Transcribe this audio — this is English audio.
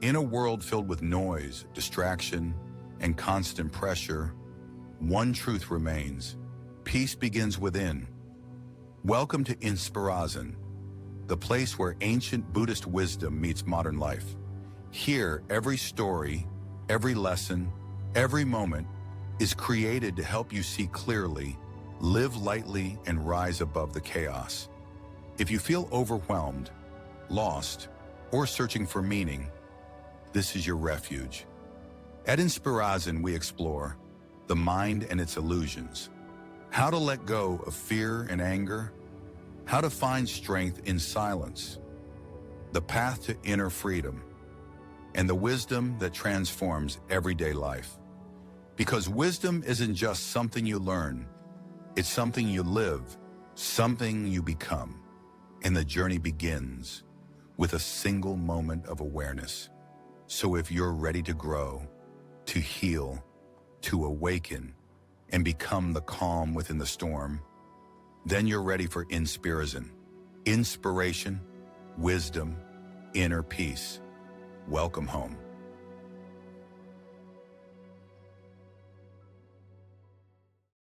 In a world filled with noise, distraction, and constant pressure, one truth remains: peace begins within. Welcome to Inspirazen, the place where ancient Buddhist wisdom meets modern life. Here, every story, every lesson, every moment is created to help you see clearly, live lightly, and rise above the chaos. If you feel overwhelmed, lost, or searching for meaning, this is your refuge. At Inspirazen, we explore the mind and its illusions, how to let go of fear and anger, how to find strength in silence, the path to inner freedom, and the wisdom that transforms everyday life. Because wisdom isn't just something you learn, it's something you live, something you become. And the journey begins with a single moment of awareness. So if you're ready to grow, to heal, to awaken, and become the calm within the storm, then you're ready for Inspirazen. Inspiration, wisdom, inner peace. Welcome home.